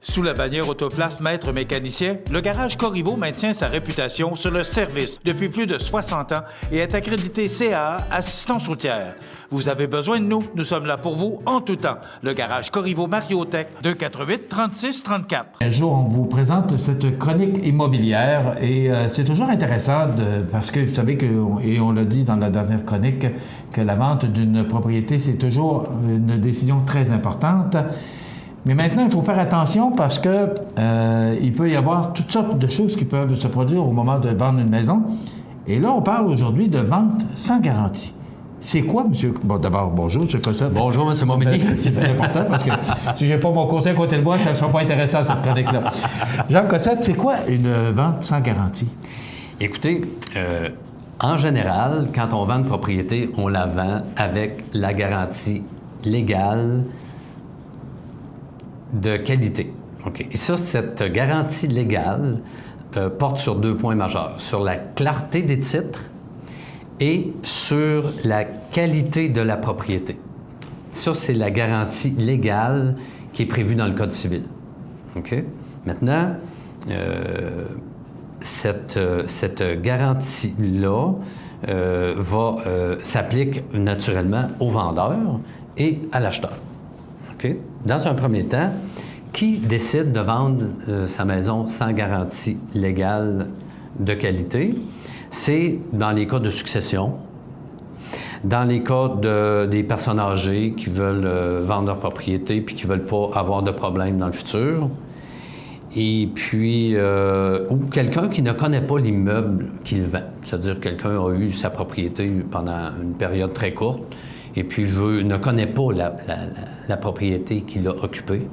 Sous la bannière Autoplace Maître Mécanicien, le garage Corriveau maintient sa réputation sur le service depuis plus de 60 ans et est accrédité CAA Assistance routière. Vous avez besoin de nous, nous sommes là pour vous en tout temps. Le garage Corriveau Mariotech, 248-3634. Un jour, on vous présente cette chronique immobilière et c'est toujours intéressant parce que vous savez que, et on l'a dit dans la dernière chronique, que la vente d'une propriété, c'est toujours une décision très importante. Mais maintenant, il faut faire attention parce que il peut y avoir toutes sortes de choses qui peuvent se produire au moment de vendre une maison. Et là, on parle aujourd'hui de vente sans garantie. C'est quoi, monsieur? Bon, d'abord, bonjour, M. Cossette. Bonjour, M. Montmedy. C'est bien important parce que si j'ai pas mon conseil à côté de moi, ça ne sera pas intéressant, cette chronique-là. Jean Cossette, c'est quoi une vente sans garantie? Écoutez, en général, quand on vend une propriété, on la vend avec la garantie légale de qualité. OK. Et ça, cette garantie légale porte sur 2 points majeurs, sur la clarté des titres et sur la qualité de la propriété. Ça, c'est la garantie légale qui est prévue dans le Code civil. OK? Maintenant, cette garantie-là s'applique naturellement au vendeur et à l'acheteur. OK? Dans un premier temps, qui décide de vendre sa maison sans garantie légale de qualité? C'est dans les cas de succession, dans les cas des personnes âgées qui veulent vendre leur propriété puis qui ne veulent pas avoir de problème dans le futur, et puis, ou quelqu'un qui ne connaît pas l'immeuble qu'il vend, c'est-à-dire que quelqu'un a eu sa propriété pendant une période très courte, et puis ne connaît pas la propriété qu'il a occupée.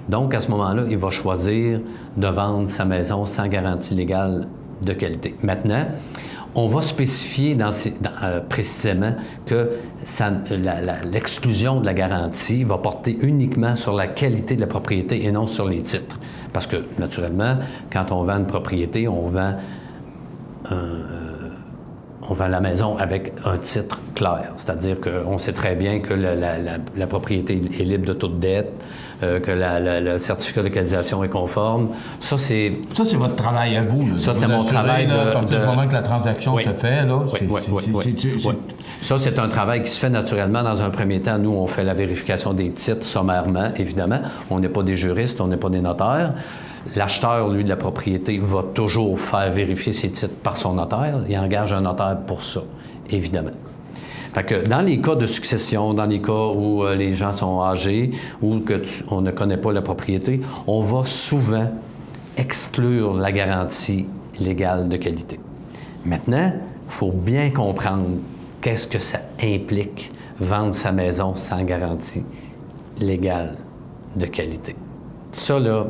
Donc, à ce moment-là, il va choisir de vendre sa maison sans garantie légale de qualité. Maintenant, on va spécifier précisément que l'exclusion de la garantie va porter uniquement sur la qualité de la propriété et non sur les titres. Parce que, naturellement, quand on vend une propriété, on vend la maison avec un titre clair. C'est-à-dire qu'on sait très bien que la propriété est libre de toute dette, que le certificat de localisation est conforme. Ça, c'est votre travail à vous. Là. Ça, c'est mon travail. À partir du moment que la transaction se fait, là, Ça, c'est un travail qui se fait naturellement. Dans un premier temps, nous, on fait la vérification des titres sommairement, évidemment. On n'est pas des juristes, on n'est pas des notaires. L'acheteur, lui, de la propriété, va toujours faire vérifier ses titres par son notaire. Il engage un notaire pour ça, évidemment. Fait que dans les cas de succession, dans les cas où les gens sont âgés ou on ne connaît pas la propriété, on va souvent exclure la garantie légale de qualité. Maintenant, il faut bien comprendre qu'est-ce que ça implique vendre sa maison sans garantie légale de qualité. Ça, là,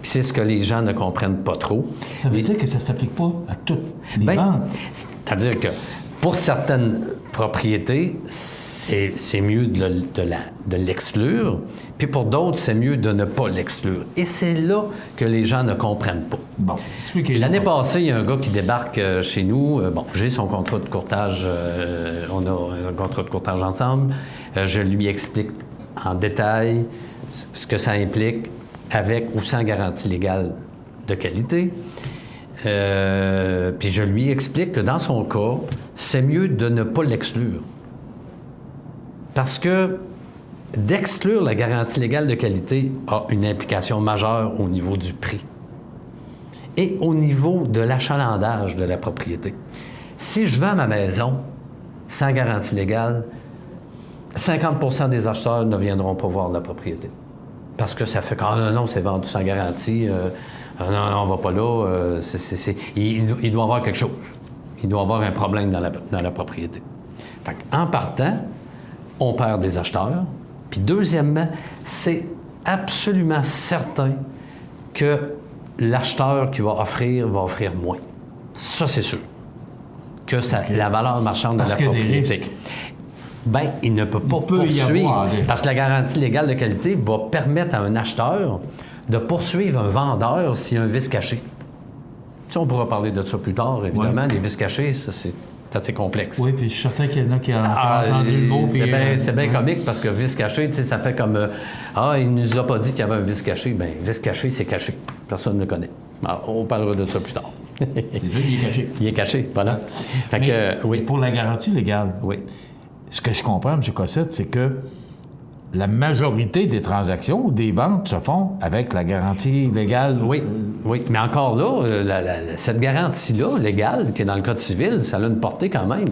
puis c'est ce que les gens ne comprennent pas trop. Ça veut dire que ça ne s'applique pas à toutes les ventes? C'est-à-dire que pour certaines propriétés, c'est mieux de l'exclure, puis pour d'autres, c'est mieux de ne pas l'exclure. Et c'est là que les gens ne comprennent pas. Bon, l'année passée, il y a un gars qui débarque chez nous. J'ai son contrat de courtage. On a un contrat de courtage ensemble. Je lui explique en détail ce que ça implique avec ou sans garantie légale de qualité. Puis je lui explique que dans son cas, c'est mieux de ne pas l'exclure. Parce que d'exclure la garantie légale de qualité a une implication majeure au niveau du prix et au niveau de l'achalandage de la propriété. Si je vends ma maison sans garantie légale, 50% des acheteurs ne viendront pas voir la propriété. Parce que ça fait que non, c'est vendu sans garantie, non, on va pas là, il doit y avoir quelque chose. Il doit y avoir un problème dans la propriété. Fait en partant, on perd des acheteurs. Puis deuxièmement, c'est absolument certain que l'acheteur qui va offrir moins. Ça, c'est sûr. Que la valeur marchande de la propriété. Bien, il ne peut pas poursuivre. Parce que la garantie légale de qualité va permettre à un acheteur de poursuivre un vendeur s'il y a un vice caché. Tu sais, on pourra parler de ça plus tard, évidemment. Les vices cachés, ça, c'est c'est assez complexe. Oui, puis je suis certain qu'il y en a qui ont entendu le mot. C'est bien comique parce que vice caché, tu sais, ça fait comme il nous a pas dit qu'il y avait un vice caché. Bien, vice caché, c'est caché. Personne ne le connaît. Alors, on parlera de ça plus tard. Déjà, il est caché. Il est caché, voilà. Fait Mais, que, oui. pour la garantie légale, Oui. ce que je comprends, M. Cossette, c'est que la majorité des transactions ou des ventes se font avec la garantie légale. Oui, oui. Mais encore là, cette garantie-là, légale, qui est dans le Code civil, ça a une portée quand même.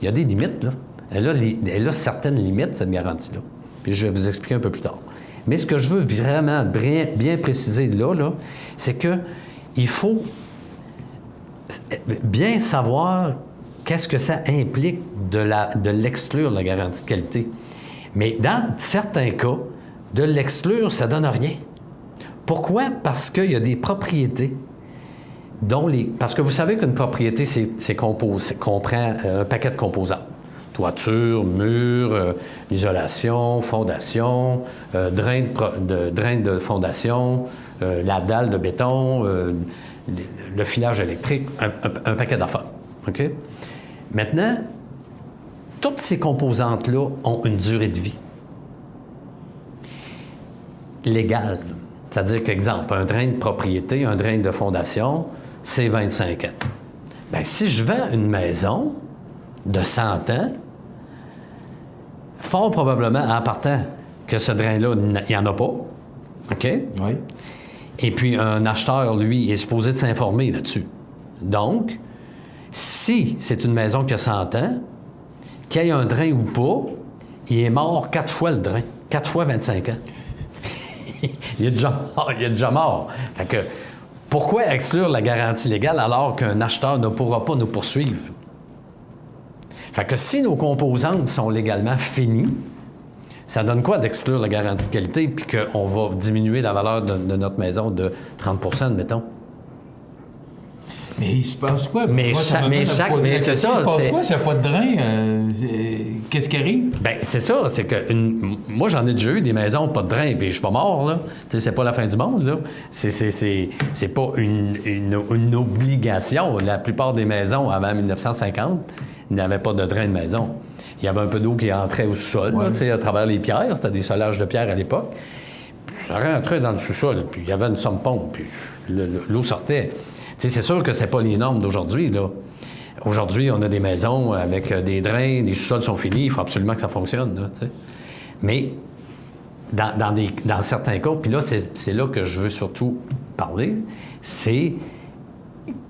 Il y a des limites, là. Elle a certaines limites, cette garantie-là. Puis je vais vous expliquer un peu plus tard. Mais ce que je veux vraiment bien préciser là, c'est que il faut bien savoir qu'est-ce que ça implique de l'exclure, la garantie de qualité. Mais dans certains cas, de l'exclure, ça donne rien. Pourquoi? Parce qu'il y a des propriétés Parce que vous savez qu'une propriété, comprend un paquet de composants. Toiture, mur, isolation, fondation, drain de fondation, la dalle de béton, le filage électrique, un paquet d'affaires. OK? Maintenant, toutes ces composantes-là ont une durée de vie légale. C'est-à-dire qu'exemple, un drain de propriété, un drain de fondation, c'est 25 ans. Bien, si je vends une maison de 100 ans, fort probablement, en partant, que ce drain-là, il n'y en a pas. OK? Oui. Et puis, un acheteur, lui, est supposé de s'informer là-dessus. Donc, si c'est une maison qui a 100 ans, qu'il y ait un drain ou pas, il est mort 4 fois le drain. 4 fois 25 ans. il est déjà mort. Fait que, pourquoi exclure la garantie légale alors qu'un acheteur ne pourra pas nous poursuivre? Fait que si nos composantes sont légalement finies, ça donne quoi d'exclure la garantie de qualité puis qu'on va diminuer la valeur de notre maison de 30 admettons? Mais il se passe quoi? Mais c'est ça. Il se passe quoi s'il n'y a pas de drain? Qu'est-ce qui arrive? Bien, c'est ça. C'est que moi, j'en ai déjà eu des maisons pas de drain, puis je suis pas mort, là. Tu sais, c'est pas la fin du monde, là. C'est pas une obligation. La plupart des maisons, avant 1950, n'avaient pas de drain de maison. Il y avait un peu d'eau qui entrait au sous-sol, là, tu sais, à travers les pierres. C'était des solages de pierre à l'époque. Ça rentrait dans le sous-sol, puis il y avait une somme-pompe, puis l'eau sortait. T'sais, c'est sûr que c'est pas les normes d'aujourd'hui, là. Aujourd'hui, on a des maisons avec des drains, les sous-sols sont finis, il faut absolument que ça fonctionne, là, t'sais. Mais dans certains cas, puis là, c'est là que je veux surtout parler, c'est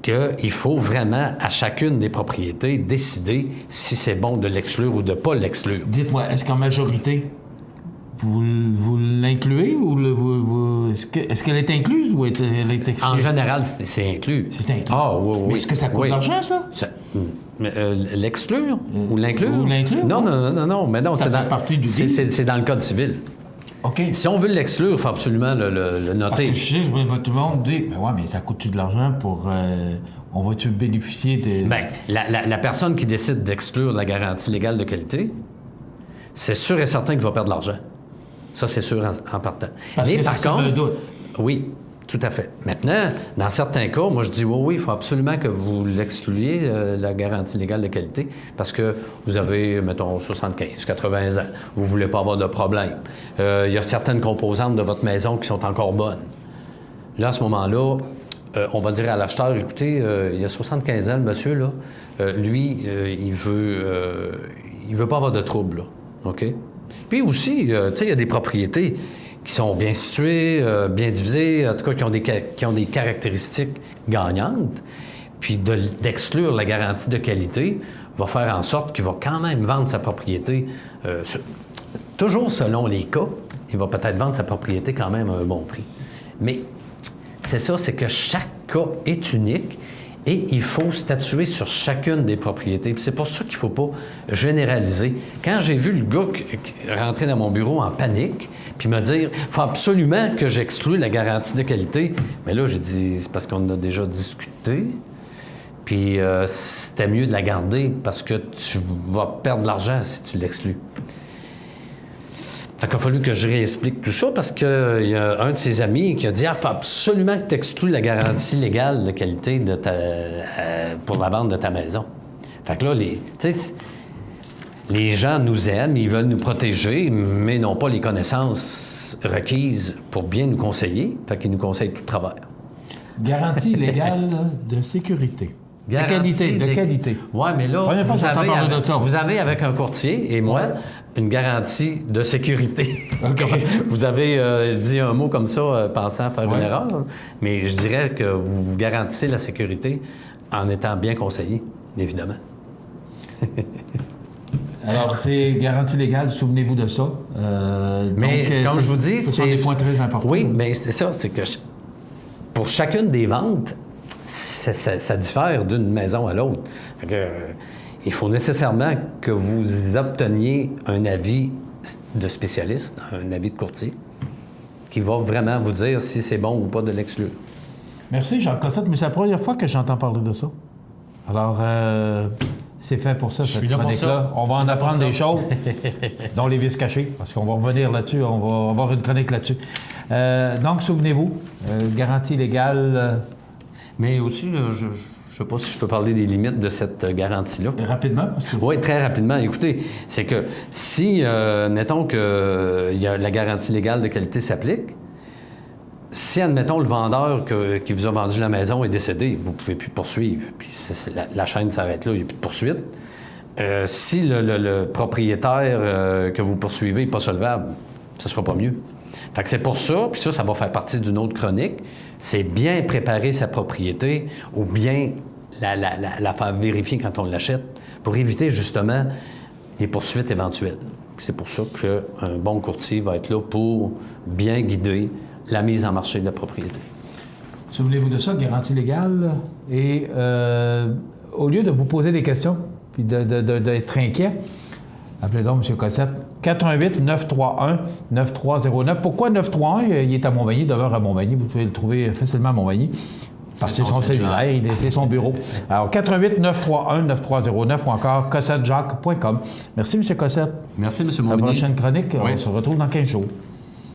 qu'il faut vraiment, à chacune des propriétés, décider si c'est bon de l'exclure ou de pas l'exclure. Dites-moi, est-ce qu'en majorité, vous l'incluez ou est-ce qu'elle est incluse ou elle est exclue? En général, c'est inclus. C'est inclus. Ah, oui, oui. Mais est-ce que ça coûte de l'argent, ça? L'exclure ou l'inclure? Ou l'inclure? Non. Mais non, Ça fait partie du deal. c'est dans le Code civil. OK. Si on veut l'exclure, il faut absolument le noter. Parce que je sais, tout le monde dit, ben ouais, mais ça coûte-tu de l'argent pour... on va-tu bénéficier de... Bien, la personne qui décide d'exclure la garantie légale de qualité, c'est sûr et certain qu'il va perdre de l'argent. Ça, c'est sûr en partant. Parce mais que par ça contre, un doute. Oui, tout à fait. Maintenant, dans certains cas, moi, je dis oui, il faut absolument que vous l'excluiez, la garantie légale de qualité, parce que vous avez, mettons, 75, 80 ans. Vous ne voulez pas avoir de problème. Il y a certaines composantes de votre maison qui sont encore bonnes. Là, à ce moment-là, on va dire à l'acheteur, écoutez, il y a 75 ans, le monsieur, là, lui, il veut pas avoir de trouble, là. OK? Puis aussi, tu sais, il y a des propriétés qui sont bien situées, bien divisées, en tout cas qui ont des caractéristiques gagnantes. Puis d'exclure la garantie de qualité va faire en sorte qu'il va quand même vendre sa propriété, toujours selon les cas, il va peut-être vendre sa propriété quand même à un bon prix. Mais c'est ça, c'est que chaque cas est unique et il faut statuer sur chacune des propriétés. Puis c'est pour ça qu'il ne faut pas généraliser. Quand j'ai vu le gars rentrer dans mon bureau en panique, puis me dire « il faut absolument que j'exclue la garantie de qualité », mais là, j'ai dit « c'est parce qu'on a déjà discuté, puis c'était mieux de la garder parce que tu vas perdre de l'argent si tu l'exclus ». Fait qu'il a fallu que je réexplique tout ça parce qu'il y a un de ses amis qui a dit « Ah, il faut absolument que tu exclues la garantie légale de qualité pour la vente de ta maison. » Fait que là, les gens nous aiment, ils veulent nous protéger, mais n'ont pas les connaissances requises pour bien nous conseiller. Fait qu'ils nous conseillent tout de travers. Garantie légale de sécurité. De qualité. Oui, mais là, vous avez avec un courtier et moi une garantie de sécurité. Okay. Vous avez dit un mot comme ça pensant faire une erreur, mais je dirais que vous garantissez la sécurité en étant bien conseillé, évidemment. Alors, c'est garantie légale, souvenez-vous de ça. Mais donc, comme je vous dis, ce sont des points très importants. Oui, mais c'est ça, c'est que pour chacune des ventes, ça diffère d'une maison à l'autre. Il faut nécessairement que vous obteniez un avis de spécialiste, un avis de courtier, qui va vraiment vous dire si c'est bon ou pas de l'exclure. Merci, Jacques Cossette, mais c'est la première fois que j'entends parler de ça. Alors, c'est fait pour ça, cette chronique-là. On va en apprendre des choses, dont les vices cachés, parce qu'on va revenir là-dessus, on va avoir une chronique là-dessus. Donc, souvenez-vous, garantie légale... Mais aussi, je ne sais pas si je peux parler des limites de cette garantie-là. Rapidement? Oui, très rapidement. Écoutez, c'est que si, mettons que la garantie légale de qualité s'applique, si, admettons, le vendeur qui vous a vendu la maison est décédé, vous ne pouvez plus poursuivre. Puis la chaîne s'arrête là, il n'y a plus de poursuite. Si le propriétaire que vous poursuivez n'est pas solvable, ça ne sera pas mieux. Fait que c'est pour ça, puis ça va faire partie d'une autre chronique, c'est bien préparer sa propriété ou bien la faire vérifier quand on l'achète pour éviter justement des poursuites éventuelles. C'est pour ça qu'un bon courtier va être là pour bien guider la mise en marché de la propriété. Souvenez-vous de ça, garantie légale. Et au lieu de vous poser des questions puis d'être inquiet, appelez donc M. Cossette. 418-931-9309. Pourquoi 931? Il est à Montmagny, demeure à Montmagny. Vous pouvez le trouver facilement à Montmagny. Parce que c'est son cellulaire, c'est son bureau. Alors, 418-931-9309 ou encore cossettejacques.com. Merci, M. Cossette. Merci, M. Montmagny. La prochaine chronique, on se retrouve dans 15 jours.